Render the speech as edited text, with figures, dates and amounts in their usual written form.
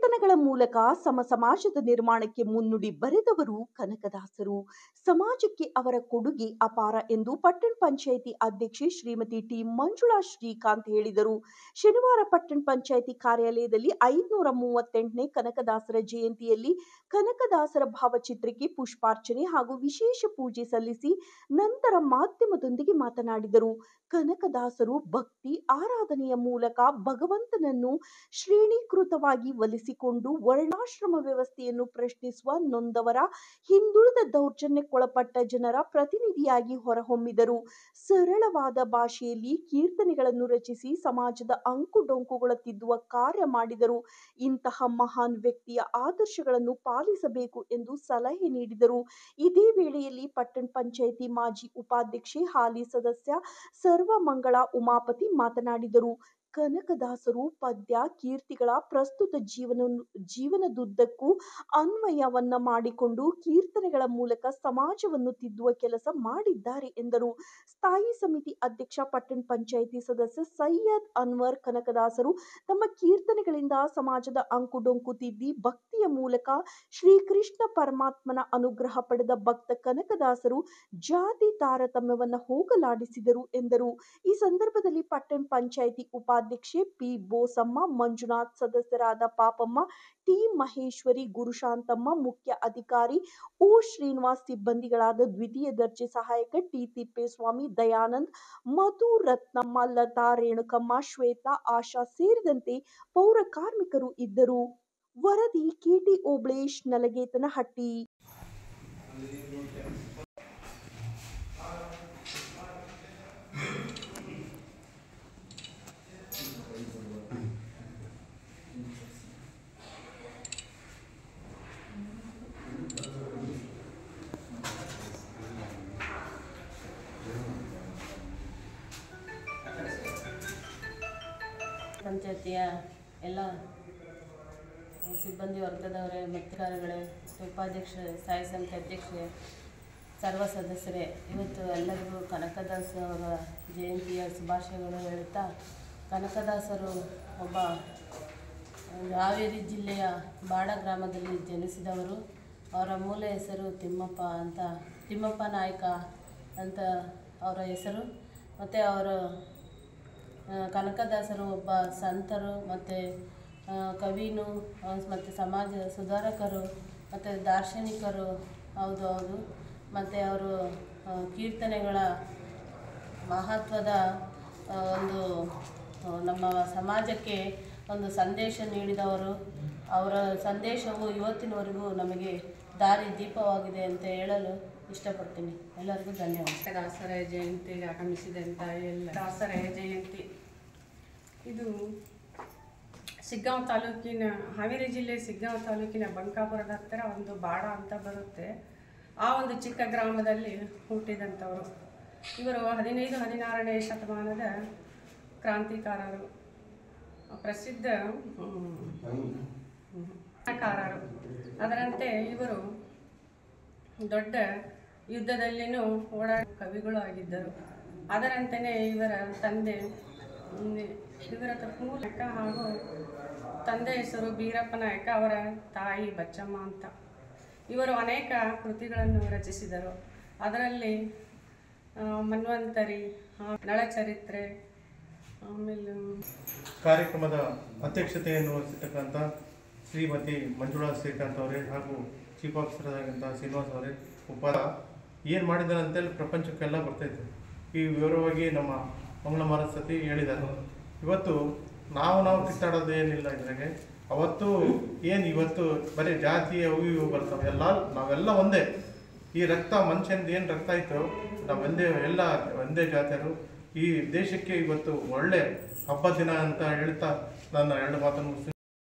ಕೀರ್ತನೆಗಳ ಮೂಲಕ ಸಮಾಜದ ನಿರ್ಮಾಣಕ್ಕೆ ಮುನ್ನುಡಿ ಬರೆದವರು ಕನಕದಾಸರು. ಸಮಾಜಕ್ಕೆ ಅವರ ಕೊಡುಗೆ ಅಪಾರ ಎಂದು ಪಟ್ಟಣ ಪಂಚಾಯಿತಿ ಅಧ್ಯಕ್ಷೆ ಶ್ರೀಮತಿ ಟಿ ಮಂಜುಳಾ ಶ್ರೀಕಾಂತ್ ಹೇಳಿದರು. ಶನಿವಾರ ಪಟ್ಟಣ ಪಂಚಾಯಿತಿ ಕಾರ್ಯಾಲಯದಲ್ಲಿ 538ನೇ ಕನಕದಾಸರ ಜಯಂತಿಯಲ್ಲಿ ಕನಕದಾಸರ ಭಾವಚಿತ್ರಕ್ಕೆ ಪುಷ್ಪಾರ್ಚನೆ ಹಾಗೂ ವಿಶೇಷ ಪೂಜೆ ಸಲ್ಲಿಸಿ ನಂತರ ಮಾಧ್ಯಮದೊಂದಿಗೆ ಮಾತನಾಡಿದರು. ಕನಕದಾಸರು ಭಕ್ತಿ ಆರಾಧನೆಯ ಮೂಲಕ ಭಗವಂತನನ್ನು ಶ್ರೇಣೀಕೃತವಾಗಿ ಒಲಿಸಿಕೊಂಡು ವರ್ಣಾಶ್ರಮ ವ್ಯವಸ್ಥೆಯನ್ನು ಪ್ರಶ್ನಿಸುವ ನೊಂದವರ, ಹಿಂದುಳಿದ, ದೌರ್ಜನ್ಯಕ್ಕೊಳಪಟ್ಟ ಜನರ ಪ್ರತಿನಿಧಿಯಾಗಿ ಹೊರಹೊಮ್ಮಿದರು. ಸರಳವಾದ ಭಾಷೆಯಲ್ಲಿ ಕೀರ್ತನೆಗಳನ್ನು ರಚಿಸಿ ಸಮಾಜದ ಅಂಕುಡೊಂಕುಗಳ ತಿದ್ದುವ ಕಾರ್ಯ ಮಾಡಿದರು. ಇಂತಹ ಮಹಾನ್ ವ್ಯಕ್ತಿಯ ಆದರ್ಶಗಳನ್ನು ಪಾಲಿಸಬೇಕು ಎಂದು ಸಲಹೆ ನೀಡಿದರು. ಇದೇ ವೇಳೆಯಲ್ಲಿ ಪಟ್ಟಣ ಪಂಚಾಯಿತಿ ಮಾಜಿ ಉಪಾಧ್ಯಕ್ಷೆ ಹಾಲಿ ಸದಸ್ಯ ಸರ್ವಮಂಗಳ ಉಮಾಪತಿ ಮಾತನಾಡಿದರು. ಕನಕದಾಸರು ಪದ್ಯ ಕೀರ್ತಿಗಳ ಪ್ರಸ್ತುತ ಜೀವನದುದ್ದಕ್ಕೂ ಅನ್ವಯವನ್ನ ಮಾಡಿಕೊಂಡು ಕೀರ್ತನೆಗಳ ಮೂಲಕ ಸಮಾಜವನ್ನು ತಿದ್ದುವ ಕೆಲಸ ಮಾಡಿದ್ದಾರೆ ಎಂದರು. ಸ್ಥಾಯಿ ಸಮಿತಿ ಅಧ್ಯಕ್ಷ ಪಟ್ಟಣ ಪಂಚಾಯಿತಿ ಸದಸ್ಯ ಸೈಯದ್ ಅನ್ವರ್ ಕನಕದಾಸರು ತಮ್ಮ ಕೀರ್ತನೆಗಳಿಂದ ಸಮಾಜದ ಅಂಕುಡೊಂಕು ತಿದ್ದಿ ಭಕ್ತಿಯ ಮೂಲಕ ಶ್ರೀಕೃಷ್ಣ ಪರಮಾತ್ಮನ ಅನುಗ್ರಹ ಪಡೆದ ಭಕ್ತ ಕನಕದಾಸರು ಜಾತಿ ತಾರತಮ್ಯವನ್ನ ಹೋಗಲಾಡಿಸಿದರು ಎಂದರು. ಈ ಸಂದರ್ಭದಲ್ಲಿ ಪಟ್ಟಣ ಪಂಚಾಯಿತಿ ಉಪಾಧ್ಯಕ್ಷೆ ಪಿ ಬೋಸಮ್ಮ, ಮಂಜುನಾಥ್, ಸದಸ್ಯರಾದ ಪಾಪಮ್ಮ, ಟಿ ಮಹೇಶ್ವರಿ, ಗುರುಶಾಂತಮ್ಮ, ಮುಖ್ಯ ಅಧಿಕಾರಿ ಓ ಶ್ರೀನಿವಾಸ್, ಸಿಬ್ಬಂದಿಗಳಾದ ದ್ವಿತೀಯ ದರ್ಜೆ ಸಹಾಯಕ ಟಿ ತಿಪ್ಪೇಸ್ವಾಮಿ, ದಯಾನಂದ್, ಮಧು, ರತ್ನಮ್ಮ, ಲತಾ, ರೇಣುಕಮ್ಮ, ಶ್ವೇತಾ, ಆಶಾ ಸೇರಿದಂತೆ ಪೌರ ಕಾರ್ಮಿಕರು ಇದ್ದರು. ವರದಿ ಕೆಟಿ ಓಬಳೇಶ್, ನಲಗೇತನಹಟ್ಟಿ. ಪಂಚಾಯತಿಯ ಎಲ್ಲ ಸಿಬ್ಬಂದಿ ವರ್ಗದವರೇ, ಮತದಾರಗಳೇ, ಉಪಾಧ್ಯಕ್ಷರೇ, ಸ್ಥಾಯಿ ಸಮಿತಿ ಅಧ್ಯಕ್ಷರೇ, ಸರ್ವ ಸದಸ್ಯರೇ, ಇವತ್ತು ಎಲ್ಲರಿಗೂ ಕನಕದಾಸ ಅವರ ಜಯಂತಿಯ ಶುಭಾಶಯಗಳು ಹೇಳುತ್ತಾ, ಕನಕದಾಸರು ಒಬ್ಬ ಹಾವೇರಿ ಜಿಲ್ಲೆಯ ಬಾಡ ಗ್ರಾಮದಲ್ಲಿ ಜನಿಸಿದವರು. ಅವರ ಮೂಲ ಹೆಸರು ತಿಮ್ಮಪ್ಪ ನಾಯ್ಕ ಅಂತ ಅವರ ಹೆಸರು. ಮತ್ತು ಅವರು ಕನಕದಾಸರು ಒಬ್ಬ ಸಂತರು ಮತ್ತು ಕವಿನೂ ಮತ್ತು ಸಮಾಜ ಸುಧಾರಕರು ಮತ್ತು ದಾರ್ಶನಿಕರು ಹೌದು. ಮತ್ತು ಅವರು ಕೀರ್ತನೆಗಳ ಮಹತ್ವದ ಒಂದು ನಮ್ಮ ಸಮಾಜಕ್ಕೆ ಒಂದು ಸಂದೇಶ ನೀಡಿದವರು. ಅವರ ಸಂದೇಶವು ಇವತ್ತಿನವರೆಗೂ ನಮಗೆ ದಾರಿ ದೀಪವಾಗಿದೆ ಅಂತ ಹೇಳಲು ಇಷ್ಟಪಡ್ತೀನಿ. ಎಲ್ಲರಿಗೂ ಧನ್ಯವಾದ. ದಾಸರ ಜಯಂತಿಗೆ ಆಗಮಿಸಿದಂಥ ಎಲ್ಲ ದಾಸರ ಜಯಂತಿ ಇದು ಸಿಗ್ಗಾಂವ್ ತಾಲೂಕಿನ, ಹಾವೇರಿ ಜಿಲ್ಲೆ ಸಿಗ್ಗಾಂವ್ ತಾಲೂಕಿನ ಬಂಕಾಪುರದ ಹತ್ತಿರ ಒಂದು ಬಾಡ ಅಂತ ಬರುತ್ತೆ. ಆ ಒಂದು ಚಿಕ್ಕ ಗ್ರಾಮದಲ್ಲಿ ಹುಟ್ಟಿದಂಥವರು ಇವರು 15-16ನೇ ಶತಮಾನದ ಕ್ರಾಂತಿಕಾರರು, ಪ್ರಸಿದ್ಧ ಕಾರರು. ಅದರಂತೆ ಇವರು ದೊಡ್ಡ ಯುದ್ಧದಲ್ಲಿನೂ ಕವಿಗಳು ಆಗಿದ್ದರು. ಅದರಂತೆಯೇ ಇವರ ತಂದೆ ಇವರ ಮೂಲಕ ಹಾಗೂ ತಂದೆ ಹೆಸರು ಬೀರಪ್ಪ ನಾಯಕ, ಅವರ ತಾಯಿ ಬಚ್ಚಮ್ಮ ಅಂತ. ಇವರು ಅನೇಕ ಕೃತಿಗಳನ್ನು ರಚಿಸಿದರು. ಅದರಲ್ಲಿ ಮನ್ವಂತರಿ, ನಳಚರಿತ್ರೆ, ಆಮೇಲೆ ಕಾರ್ಯಕ್ರಮದ ಅಧ್ಯಕ್ಷತೆಯನ್ನು ವಹಿಸಿರ್ತಕ್ಕಂಥ ಶ್ರೀಮತಿ ಮಂಜುಳಾ ಶ್ರೀಕಾಂತ್ ಅವರೇ ಹಾಗೂ ಚೀಫ್ ಆಫೀಸರ್ ಆಗಿದ್ದಂಥ ಶ್ರೀನಿವಾಸ್ ಅವರೇ ಏನು ಮಾಡಿದ್ದಾರೆ ಅಂತೇಳಿ ಪ್ರಪಂಚಕ್ಕೆಲ್ಲ ಬರ್ತೈತೆ. ಈ ವಿವರವಾಗಿ ನಮ್ಮ ಮಂಗಳ ಮಹಾರಾಜ್ ಹೇಳಿದ್ದಾರೆ. ಇವತ್ತು ನಾವು ಕಿತ್ತಾಡೋದು ಏನಿಲ್ಲ ಇದ್ರಾಗೆ. ಅವತ್ತು ಇವತ್ತು ಬರೀ ಜಾತಿ ಅವು ಇವು ಬರ್ತವೆ. ನಾವೆಲ್ಲ ಒಂದೇ. ಈ ರಕ್ತ ಮನುಷ್ಯನದು ಏನು ರಕ್ತ ಇತ್ತು, ಎಲ್ಲ ಒಂದೇ ಜಾತಿಯರು. ಈ ದೇಶಕ್ಕೆ ಇವತ್ತು ಒಳ್ಳೆ ಹಬ್ಬದ ದಿನ ಅಂತ ಹೇಳ್ತಾ ನನ್ನ 2 ಮಾತನ್ನು